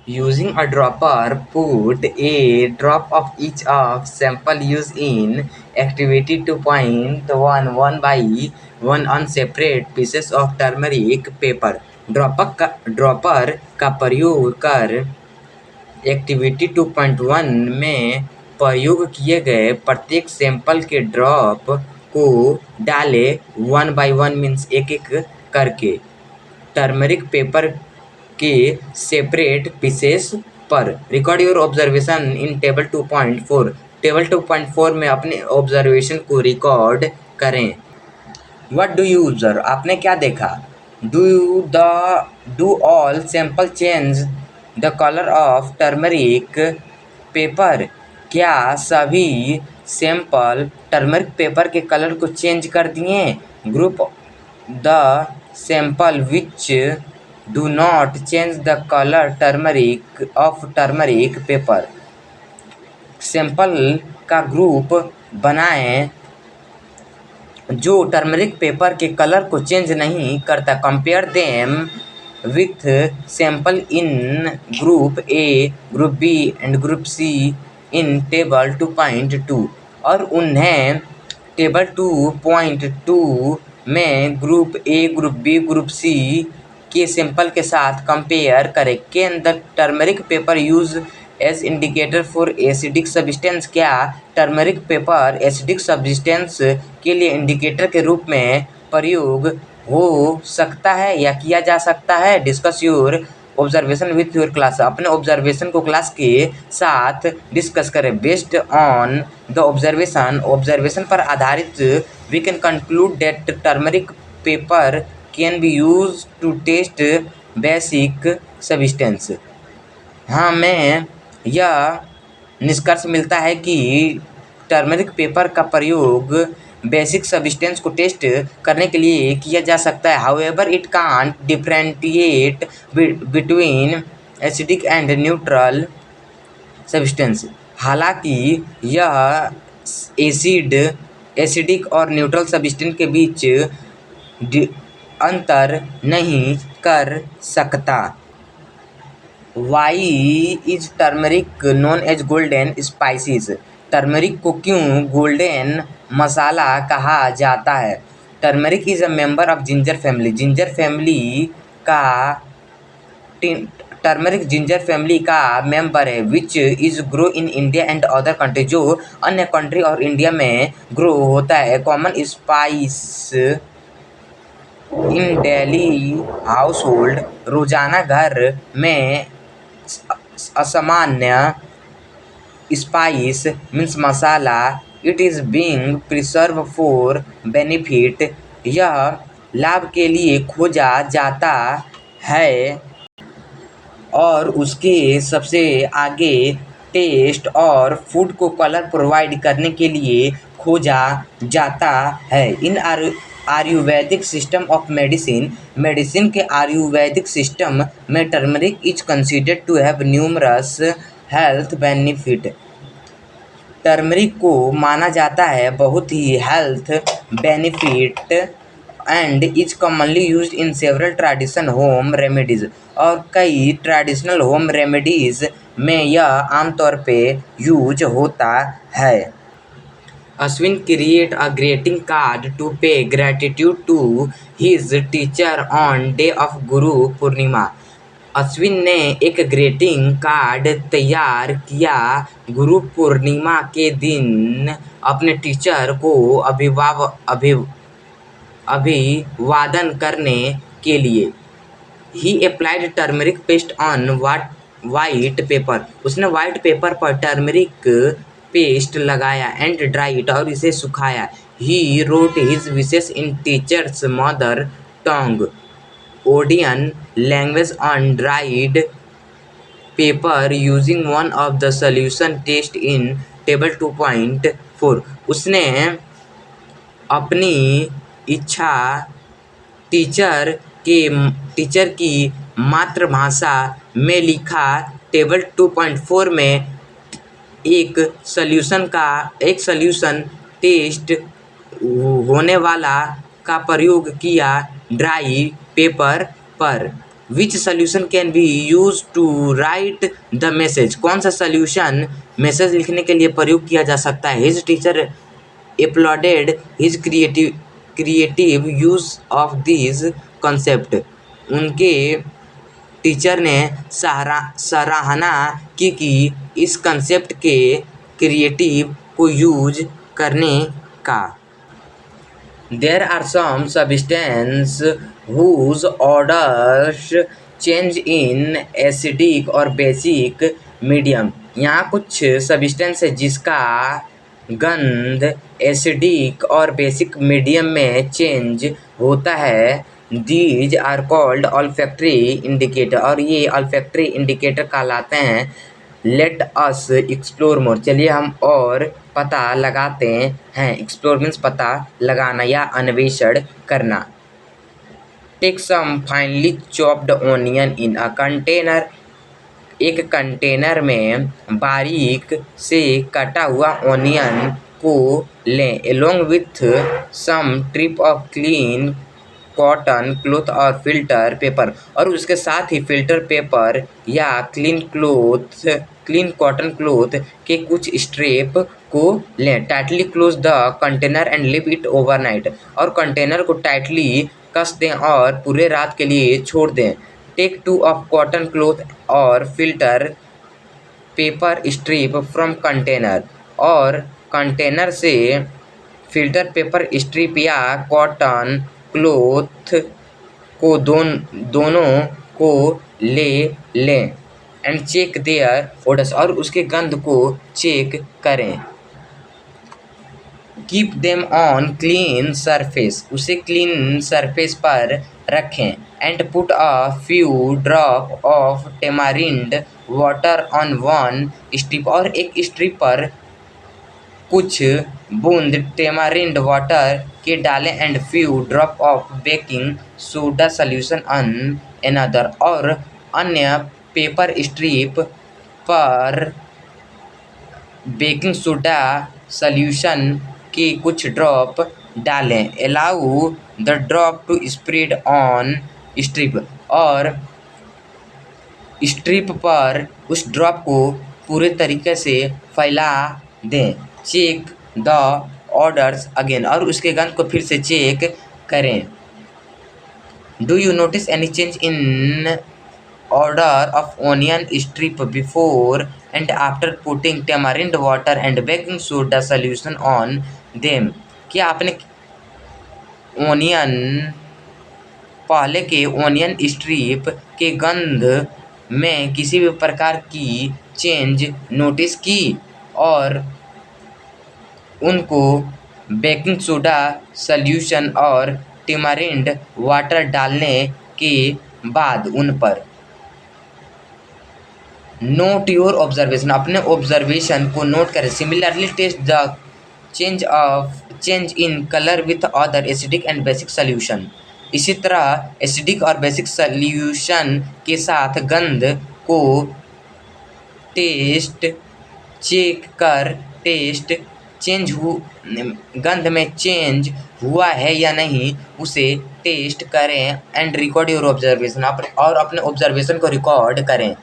Using a dropper, put a drop of each of sample used in activity 2.1 one by one on separate pieces of turmeric paper. Dropper का प्रयोग कर activity 2.1 में प्रयोग किए गए प्रत्येक सैंपल के ड्रॉप को डालें 1 by 1 मीन्स एक एक करके टर्मरिक पेपर के सेपरेट पीसेस पर। Record your observation in table 2.4। Table 2.4 में अपने ऑब्जर्वेशन को रिकॉर्ड करें। What do you observe? आपने क्या देखा? Do all sample change the colour of turmeric paper? क्या सभी सैंपल टर्मरिक पेपर के कलर को चेंज कर दिए? Group the sample which do not change the colour turmeric paper. Sample का ग्रुप बनाएं जो टर्मरिक पेपर के कलर को चेंज नहीं करता। Compare them with sample in group A, group B and group C in table 2.2 और उन्हें table 2.2 में group A, group B, group C के सैंपल के साथ कंपेयर करें। Can the turmeric paper use as indicator for acidic substance? क्या turmeric paper acidic substance के लिए इंडिकेटर के रूप में प्रयोग हो सकता है या किया जा सकता है? Discuss your observation with your class. अपने ऑब्जर्वेशन को क्लास के साथ डिस्कस करें। बेस्ड ऑन द ऑब्जर्वेशन पर आधारित we can conclude that turmeric paper can be use to test basic substance. हमें यह निष्कर्ष मिलता है कि टर्मरिक पेपर का प्रयोग बेसिक सब्सटेंस को टेस्ट करने के लिए किया जा सकता है। However it can't differentiate between acidic and neutral substance. हालांकि यह एसिडिक और न्यूट्रल सब्सटेंस के बीच अंतर नहीं कर सकता। Why is turmeric known as golden spices? Turmeric को क्यों गोल्डन मसाला कहा जाता है? Turmeric is a member of ginger family. Turmeric ginger family का मेंबर है। Which is grow in India and other country? जो अन्य कंट्री और इंडिया में ग्रो होता है। Common spice in daily household? रोजाना घर में असामान्य spice means masala. It is being preserve for benefit? यह लाभ के लिए खोजा जाता है और उसके सबसे आगे टेस्ट और फूड को कलर प्रोवाइड करने के लिए खोजा जाता है। In Ayurvedic system of medicine के आयुर्वेदिक सिस्टम में turmeric is considered to have numerous health benefit. Turmeric को माना जाता है बहुत ही health benefit and is commonly used in several traditional home remedies. और कई ट्रेडिशनल होम रेमेडीज में यह आमतौर पे यूज होता है। Ashwin create a greeting card to pay gratitude to his teacher on day of Guru Purnima. Ashwin ने एक ग्रीटिंग कार्ड तैयार किया गुरु पूर्णिमा के दिन अपने टीचर को अभिवादन करने के लिए। He applied turmeric paste on white paper? उसने वाइट पेपर पर टर्मरिक पेस्ट लगाया एंड ड्राइड और इसे सुखाया। He wrote his wishes in teachers mother tongue Odia language on dried paper using one of the solution test in table 2.4। उसने अपनी इच्छा teacher की मातृभाषा में लिखा टेबल 2.4 में एक सोल्यूशन टेस्ट होने वाला का प्रयोग किया ड्राई पेपर पर। Which solution can be use to write the message, कौन सा सोल्यूशन मैसेज लिखने के लिए प्रयोग किया जा सकता है। His teacher applauded his creative use of these concept, उनके टीचर ने सराहना की कि इस कंसेप्ट के क्रिएटिव को यूज करने का। There are some substances whose orders change in acidic और basic medium, यहाँ कुछ सब्सटेंस है जिसका गंध एसिडिक और बेसिक मीडियम में चेंज होता है। These are called olfactory indicator, और ये olfactory indicator कहलाते हैं। Let us explore more, चलिए हम और पता लगाते हैं। एक्सप्लोर मीन्स पता लगाना या अन्वेषण करना। Take some finely chopped onion in a container, एक कंटेनर में बारीक से कटा हुआ ओनियन को लें। Along with some trip of clean cotton cloth और फिल्टर पेपर, और उसके साथ ही फिल्टर पेपर या क्लीन कॉटन क्लॉथ के कुछ स्ट्रिप को लें। Tightly close the container and leave it overnight, और कंटेनर को टाइटली कस दें और पूरे रात के लिए छोड़ दें। टेक 2 ऑफ कॉटन क्लॉथ और filter paper strip from container, और कंटेनर से फिल्टर पेपर स्ट्रिप या कॉटन क्लॉथ को दोनों को ले लें। एंड चेक देयर ओडर्स, और उसके गंध को चेक करें। Keep them on clean surface, उसे क्लीन सरफेस पर रखें। And put a few drop of tamarind water on one strip, और एक स्ट्रिप पर कुछ बूंद टेमारिंड वाटर के डालें। And few drop of baking soda solution on another, और अन्य पेपर स्ट्रिप पर बेकिंग सोडा सोल्यूशन के कुछ ड्रॉप डालें। Allow the drop to spread on strip, और स्ट्रिप पर उस ड्रॉप को पूरे तरीके से फैला दें। चेक द ऑर्डर्स अगेन, और उसके गंध को फिर से चेक करें। Do you notice any change in order of onion strip before and after putting tamarind water and baking soda solution on them, क्या आपने पहले के ओनियन स्ट्रिप के गंध में किसी भी प्रकार की चेंज नोटिस की, और उनको बेकिंग सोडा सोल्यूशन और टेमारिंड वाटर डालने के बाद उन पर। नोट योर ऑब्जर्वेशन, अपने ऑब्जर्वेशन को नोट करें। Similarly test the change in colour with other acidic and basic solution, इसी तरह एसिडिक और बेसिक सोल्यूशन के साथ गंध को चेक कर गंध में चेंज हुआ है या नहीं उसे टेस्ट करें। एंड रिकॉर्ड योर ऑब्जर्वेशन, और अपने ऑब्जर्वेशन को रिकॉर्ड करें।